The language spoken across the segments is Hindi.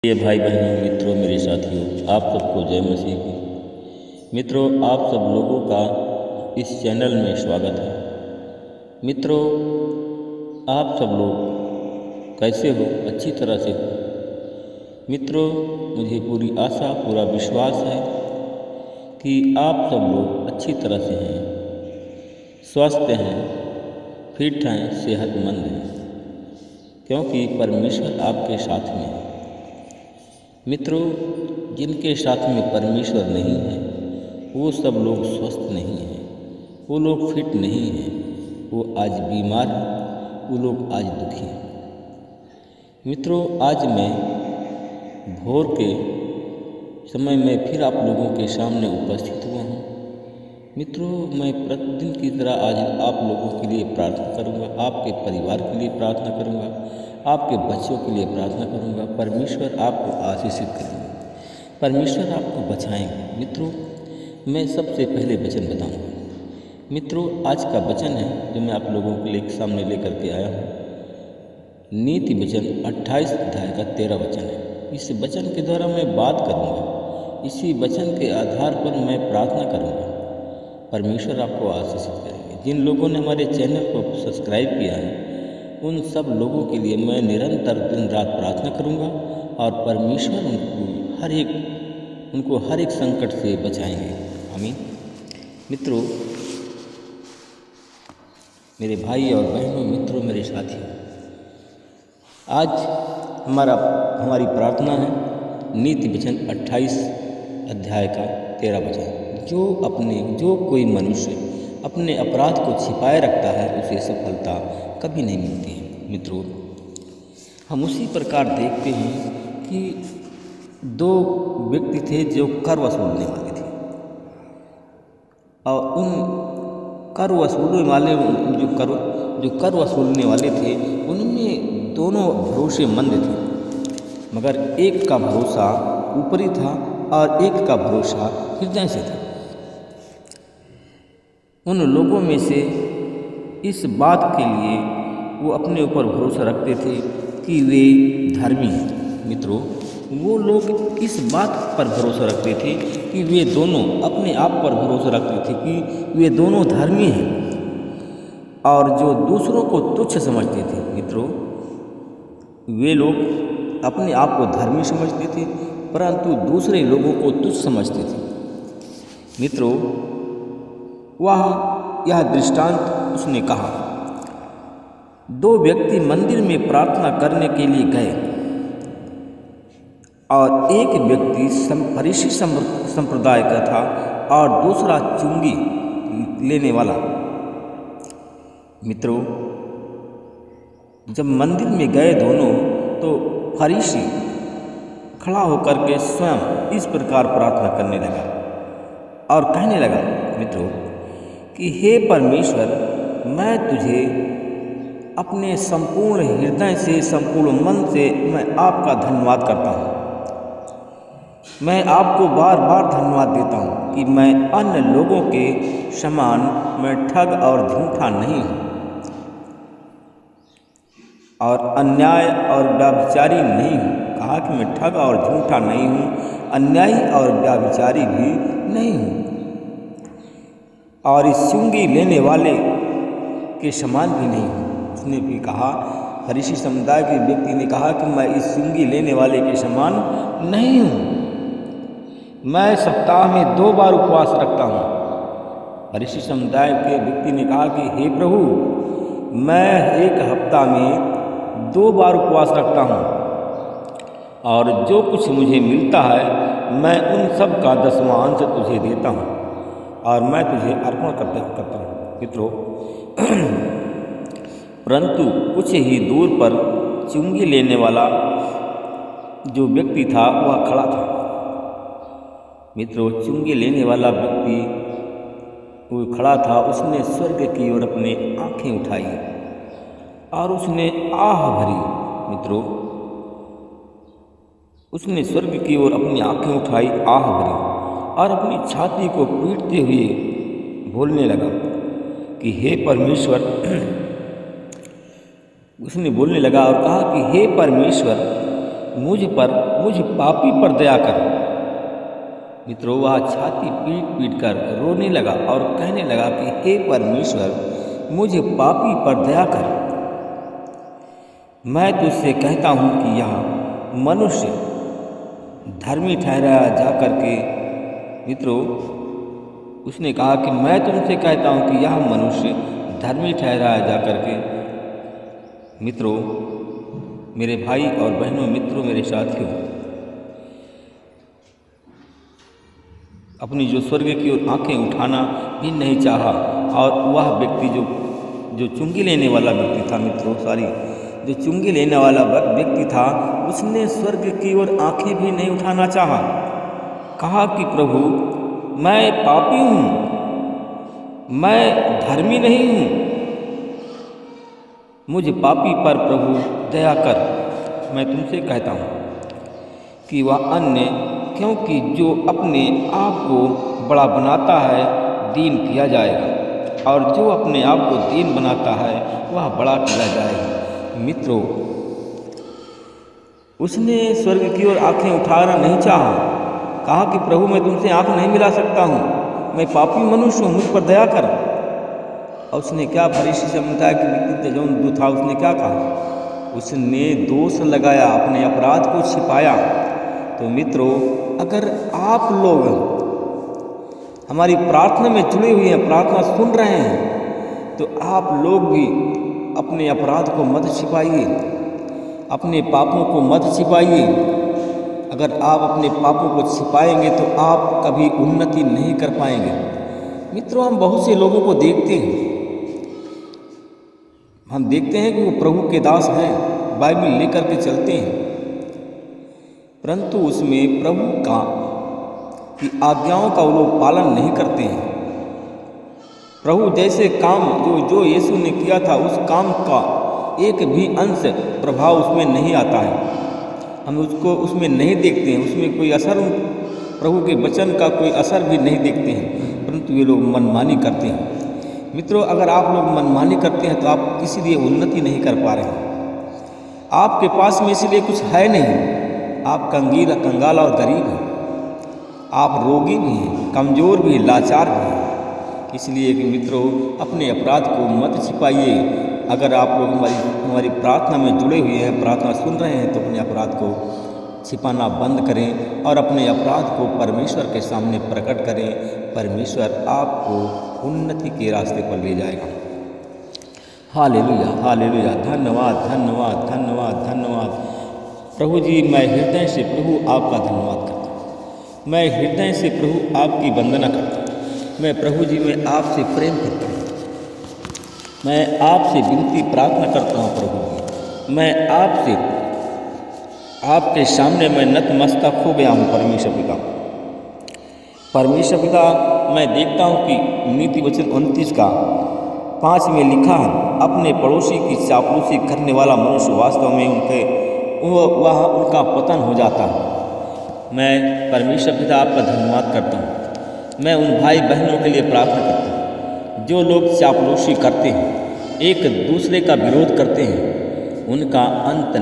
ये भाई बहनों, मित्रों, मेरे साथियों, आप सबको जय मसीह की। मित्रों, आप सब लोगों का इस चैनल में स्वागत है। मित्रों, आप सब लोग कैसे हो? अच्छी तरह से हो। मित्रों, मुझे पूरी आशा, पूरा विश्वास है कि आप सब लोग अच्छी तरह से हैं, स्वस्थ हैं, फिट हैं, सेहतमंद हैं, क्योंकि परमेश्वर आपके साथ में है। मित्रों, जिनके साथ में परमेश्वर नहीं है वो सब लोग स्वस्थ नहीं हैं, वो लोग फिट नहीं हैं, वो आज बीमार हैं, वो लोग आज दुखी हैं। मित्रों, आज मैं भोर के समय में फिर आप लोगों के सामने उपस्थित हुआ हूँ। मित्रों, मैं प्रतिदिन की तरह आज आप लोगों के लिए प्रार्थना करूँगा, आपके परिवार के लिए प्रार्थना करूँगा, आपके बच्चों के लिए प्रार्थना करूँगा। परमेश्वर आपको आशीषित करेंगे, परमेश्वर आपको बचाएंगे। मित्रों, मैं सबसे पहले वचन बताऊँगा। मित्रों, आज का वचन है जो मैं आप लोगों के लिए सामने लेकर के आया हूँ। नीति वचन 28 अध्याय का 13 वचन है। इस वचन के द्वारा मैं बात करूँगा, इसी वचन के आधार पर मैं प्रार्थना करूँगा। परमेश्वर आपको आशीषित करेंगे। जिन लोगों ने हमारे चैनल को सब्सक्राइब किया है उन सब लोगों के लिए मैं निरंतर दिन रात प्रार्थना करूंगा और परमेश्वर उनको हर एक संकट से बचाएंगे। आमीन। मित्रों, मेरे भाई और बहनों, मित्रों, मेरे साथियों, आज हमारी प्रार्थना है नीति वचन 28 अध्याय का 13 वचन। जो कोई मनुष्य अपने अपराध को छिपाए रखता है उसे सफलता कभी नहीं मिलती है। मित्रों, हम उसी प्रकार देखते हैं कि दो व्यक्ति थे जो कर वसूलने वाले थे, और उन कर वसूलने वाले जो कर वसूलने वाले थे उनमें दोनों भरोसेमंद थे, मगर एक का भरोसा ऊपरी था और एक का भरोसा हृदय से था। उन लोगों में से इस बात के लिए वो अपने ऊपर भरोसा रखते थे कि वे धर्मी हैं। मित्रों, वो लोग इस बात पर भरोसा रखते थे कि वे दोनों अपने आप पर भरोसा रखते थे कि वे दोनों धर्मी हैं, और जो दूसरों को तुच्छ समझते थे। मित्रों, वे लोग अपने आप को धर्मी समझते थे परंतु दूसरे लोगों को तुच्छ समझते थे। मित्रों, यह दृष्टांत उसने कहा। दो व्यक्ति मंदिर में प्रार्थना करने के लिए गए और एक व्यक्ति फरीसी संप्रदाय का था और दूसरा चुंगी लेने वाला। मित्रों, जब मंदिर में गए दोनों, तो फरीसी खड़ा होकर के स्वयं इस प्रकार प्रार्थना करने लगा और कहने लगा, मित्रों, कि हे परमेश्वर, मैं तुझे अपने संपूर्ण हृदय से, संपूर्ण मन से मैं आपका धन्यवाद करता हूँ। मैं आपको बार बार धन्यवाद देता हूँ कि मैं अन्य लोगों के समान मैं ठग और झूठा नहीं हूँ और अन्याय और व्यभिचारी नहीं हूँ। कहा कि मैं ठग और झूठा नहीं हूँ, अन्यायी और व्यभिचारी भी नहीं हूँ, और इस चुंगी लेने वाले के समान भी नहीं हूँ। उसने भी कहा, फरीसी समुदाय के व्यक्ति ने कहा कि मैं इस चुंगी लेने वाले के समान नहीं हूँ, मैं सप्ताह में 2 बार उपवास रखता हूँ। फरीसी समुदाय के व्यक्ति ने कहा कि हे प्रभु, मैं एक हफ्ता में 2 बार उपवास रखता हूँ और जो कुछ मुझे मिलता है मैं उन सब का 10वां अंश तुझे देता हूँ और मैं तुझे अर्पण करता हूँ। मित्रों, परंतु कुछ ही दूर पर चुंगी लेने वाला जो व्यक्ति था वह खड़ा था। मित्रों, चुंगी लेने वाला व्यक्ति वो खड़ा था। उसने स्वर्ग की ओर अपनी आंखें उठाई और उसने आह भरी। मित्रों, उसने स्वर्ग की ओर अपनी आंखें उठाई, आह भरी और अपनी छाती को पीटते हुए बोलने लगा कि हे परमेश्वर, उसने बोलने लगा और कहा कि हे परमेश्वर, मुझ पर मुझ पापी पर दया कर। मित्रों, वह छाती पीट पीट कर रोने लगा और कहने लगा कि हे परमेश्वर, मुझ पापी पर दया कर। मैं तुझसे कहता हूँ कि यह मनुष्य धर्मी ठहराया जा करके। मित्रों, उसने कहा कि मैं तुमसे कहता हूँ कि यह मनुष्य धर्मी ठहराया जा करके। मित्रों, मेरे भाई और बहनों, मित्रों, मेरे साथियों, अपनी जो स्वर्ग की ओर आंखें उठाना भी नहीं चाहा। और वह व्यक्ति जो चुंगी लेने वाला व्यक्ति था, मित्रों, जो चुंगी लेने वाला व्यक्ति था, उसने स्वर्ग की ओर आंखें भी नहीं उठाना चाहा। कहा कि प्रभु, मैं पापी हूँ, मैं धर्मी नहीं हूँ, मुझ पापी पर प्रभु दया कर। मैं तुमसे कहता हूँ कि वह अन्य, क्योंकि जो अपने आप को बड़ा बनाता है दीन किया जाएगा, और जो अपने आप को दीन बनाता है वह बड़ा किया जाएगा। मित्रों, उसने स्वर्ग की ओर आंखें उठाना नहीं चाहा। कहा कि प्रभु, मैं तुमसे आंख नहीं मिला सकता हूँ, मैं पापी मनुष्य हूँ, मुझ पर दया कर। और उसने क्या, फरीसी समुदाय के व्यक्ति जो था, उसने क्या कहा? उसने दोष लगाया, अपने अपराध को छिपाया। तो मित्रों, अगर आप लोग हमारी प्रार्थना में जुड़े हुए हैं, प्रार्थना सुन रहे हैं, तो आप लोग भी अपने अपराध को मत छिपाइए, अपने पापों को मत छिपाइए। अगर आप अपने पापों को छिपाएंगे तो आप कभी उन्नति नहीं कर पाएंगे। मित्रों, हम बहुत से लोगों को देखते हैं, हम देखते हैं कि वो प्रभु के दास हैं, बाइबल लेकर के चलते हैं, परंतु उसमें प्रभु की आज्ञाओं का वो लोग पालन नहीं करते हैं। प्रभु जैसे काम जो यीशु ने किया था, उस काम का एक भी अंश प्रभाव उसमें नहीं आता है। हम उसको उसमें नहीं देखते हैं, उसमें कोई असर, प्रभु के वचन का कोई असर भी नहीं देखते हैं, परंतु ये लोग मनमानी करते हैं। मित्रों, अगर आप लोग मनमानी करते हैं तो आप इसीलिए उन्नति नहीं कर पा रहे हैं। आपके पास में इसलिए कुछ है नहीं, आप कंगाल और गरीब हैं, आप रोगी भी हैं, कमज़ोर भी हैं, लाचार भी हैं। इसलिए कि मित्रों, अपने अपराध को मत छिपाइए। अगर आप लोग हमारी प्रार्थना में जुड़े हुए हैं, प्रार्थना सुन रहे हैं, तो अपने अपराध को छिपाना बंद करें और अपने अपराध को परमेश्वर के सामने प्रकट करें। परमेश्वर आपको उन्नति के रास्ते पर ले जाएगा। हालेलुया, हालेलुया, धन्यवाद, धन्यवाद, धन्यवाद, धन्यवाद। प्रभु जी, मैं हृदय से प्रभु आपका धन्यवाद करता हूँ, मैं हृदय से प्रभु आपकी वंदना करता हूँ। मैं प्रभु जी, मैं आपसे प्रेम करता हूँ, मैं आपसे विनती प्रार्थना करता हूँ। प्रभु, मैं आपसे, आपके सामने मैं नतमस्तक हो गया हूँ। परमेश्वर पिता, परमेश्वर पिता, मैं देखता हूँ कि नीति वचन 29:5 में लिखा है, अपने पड़ोसी की चापलूसी करने वाला मनुष्य वास्तव में वह उनका पतन हो जाता है। मैं परमेश्वर पिता आपका धन्यवाद करता हूँ। मैं उन भाई बहनों के लिए प्रार्थना करता हूँ जो लोग चापलूसी करते हैं, एक दूसरे का विरोध करते हैं, उनका अंत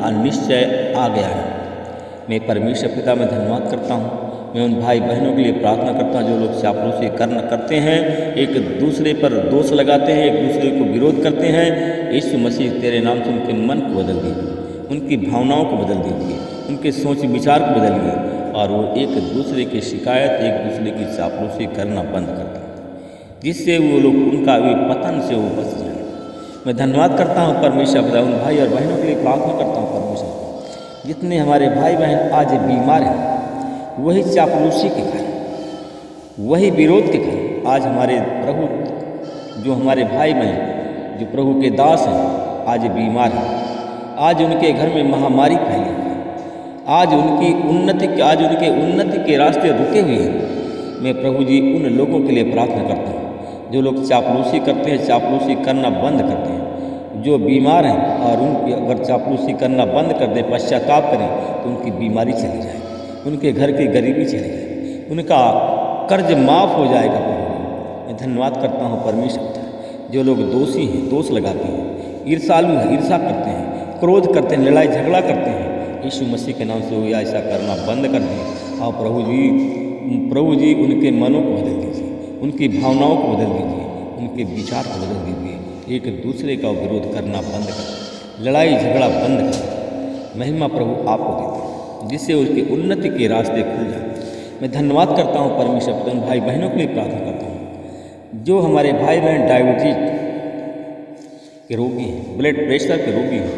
अनिश्चय आ गया है। मैं परमेश्वर पिता में धन्यवाद करता हूँ। मैं उन भाई बहनों के लिए प्रार्थना करता हूँ जो लोग चापलूसी करते हैं, एक दूसरे पर दोष लगाते हैं, एक दूसरे को विरोध करते हैं। यीशु मसीह, तेरे नाम से उनके मन को बदल दीजिए, उनकी भावनाओं को बदल दीजिए, उनके सोच विचार को बदलिए, और वो एक दूसरे की शिकायत, एक दूसरे की चापलूसी करना बंद कर दें, जिससे वो लोग उनका भी पतन से वो बच जाए। मैं धन्यवाद करता हूँ परमेश्वर पिता, उन भाई और बहनों के लिए प्रार्थना करता हूँ। परमेश्वर, जितने हमारे भाई बहन आज बीमार हैं, वही चापलूसी के कारण, वही विरोध के कारण आज हमारे प्रभु, जो हमारे भाई बहन जो प्रभु के दास हैं, आज बीमार हैं। आज उनके घर में महामारी फैली है, आज उनके उन्नति के रास्ते रुके हुए हैं। मैं प्रभु जी उन लोगों के लिए प्रार्थना करता हूँ जो लोग चापलूसी करते हैं, चापलूसी करना बंद करते हैं, जो बीमार हैं, और उनकी अगर चापलूसी करना बंद कर दें, पश्चाताप करें, तो उनकी बीमारी चली जाए, उनके घर की गरीबी चली जाए, उनका कर्ज माफ़ हो जाएगा। प्रभु, मैं धन्यवाद करता हूँ परमेश्वर, जो लोग दोषी हैं, दोष लगाते हैं, ईर्षालु हैं, ईर्षा करते हैं, क्रोध करते हैं, लड़ाई झगड़ा करते हैं, यीशु मसीह के नाम से वो ऐसा करना बंद कर दें। और प्रभु जी उनके मनों को बदल दीजिए, उनकी भावनाओं को बदल दीजिए, उनके विचार को बदल दीजिए। एक दूसरे का विरोध करना बंद कर, लड़ाई झगड़ा बंद कर। महिमा प्रभु आपको देते हैं, जिससे उसकी उन्नति के रास्ते खुल जाए। मैं धन्यवाद करता हूँ परमेश्वर, उन भाई बहनों के लिए प्रार्थना करता हूँ जो हमारे भाई बहन डायबिटीज के रोगी हैं, ब्लड प्रेशर के रोगी हैं।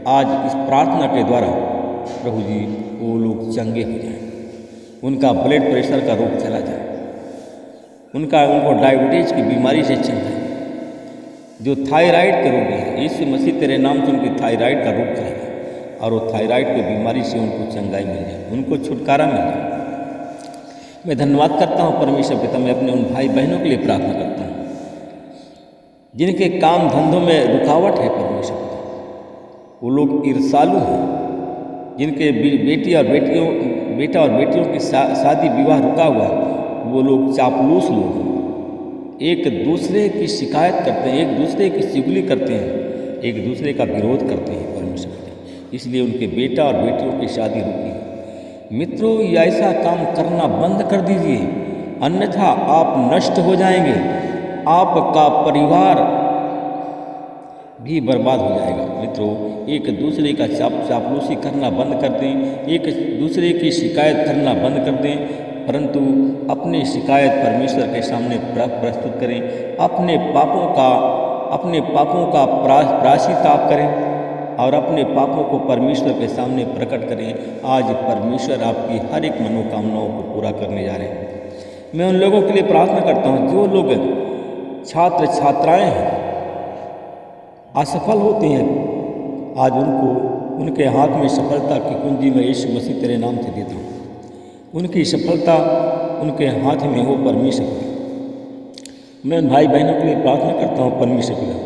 आज इस प्रार्थना के द्वारा प्रभु जी वो लोग चंगे हो जाएं, उनका ब्लड प्रेशर का रोग चला जाए, उनको डायबिटीज की बीमारी से चंगा। जो थायराइड के रोगी हैं, यीशु मसीह तेरे नाम से उनकी थायराइड का रोग चलेगा और वो थायराइड की बीमारी से उनको चंगाई मिल जाए, उनको छुटकारा मिल जाए। मैं धन्यवाद करता हूँ परमेश्वर पिता, मैं अपने उन भाई बहनों के लिए प्रार्थना करता हूँ जिनके काम धंधों में रुकावट है परमेश्वर पिता। वो लोग ईर्ष्यालु हैं, जिनके बेटा और बेटियों की शादी विवाह रुका हुआ है। वो लोग चापलूस लोग हैं, एक दूसरे की शिकायत करते हैं, एक दूसरे की चुगली करते हैं, एक दूसरे का विरोध करते हैं परमेश्वर पिता। इसलिए उनके बेटा और बेटियों की शादी रुकी है। मित्रों, ये ऐसा काम करना बंद कर दीजिए, अन्यथा आप नष्ट हो जाएंगे, आपका परिवार भी बर्बाद हो जाएगा। मित्रों, एक दूसरे का चापलूसी करना बंद कर दें, एक दूसरे की शिकायत करना बंद कर दें, परंतु अपनी शिकायत परमेश्वर के सामने प्रस्तुत करें। अपने पापों का प्रायश्चित करें और अपने पापों को परमेश्वर के सामने प्रकट करें। आज परमेश्वर आपकी हर एक मनोकामनाओं को पूरा करने जा रहे हैं। मैं उन लोगों के लिए प्रार्थना करता हूँ जो लोग छात्र छात्राएं हैं, असफल होते हैं, आज उनके हाथ में सफलता की कुंजी मैं यीशु मसीह तेरे नाम से देता हूँ। उनकी सफलता उनके हाथ में हो परमेश्वर। मैं उन भाई बहनों के लिए प्रार्थना करता हूँ परमेश्वर पिता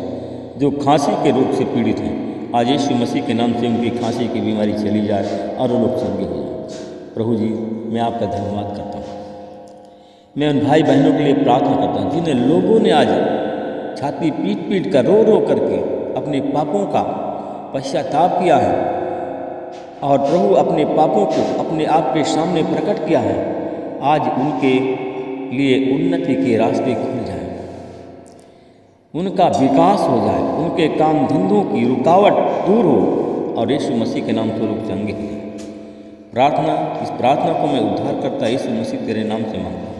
जो खांसी के रोग से पीड़ित हैं, आज यीशु मसीह के नाम से उनकी खांसी की बीमारी चली जाए और वो लोग चंगे हो जाए। प्रभु जी, मैं आपका धन्यवाद करता हूँ। मैं उन भाई बहनों के लिए प्रार्थना करता हूँ जिन्हें लोगों ने आज छाती पीट कर रो करके अपने पापों का पश्चाताप किया है और प्रभु अपने पापों को अपने आप के सामने प्रकट किया है। आज उनके लिए उन्नति के रास्ते खुल जाए, उनका विकास हो जाए, उनके काम धंधों की रुकावट दूर हो और यीशु मसीह के नाम से लोग चंगे हो। इस प्रार्थना को मैं उद्धार करता यीशु मसीह तेरे नाम से मांगता हूँ।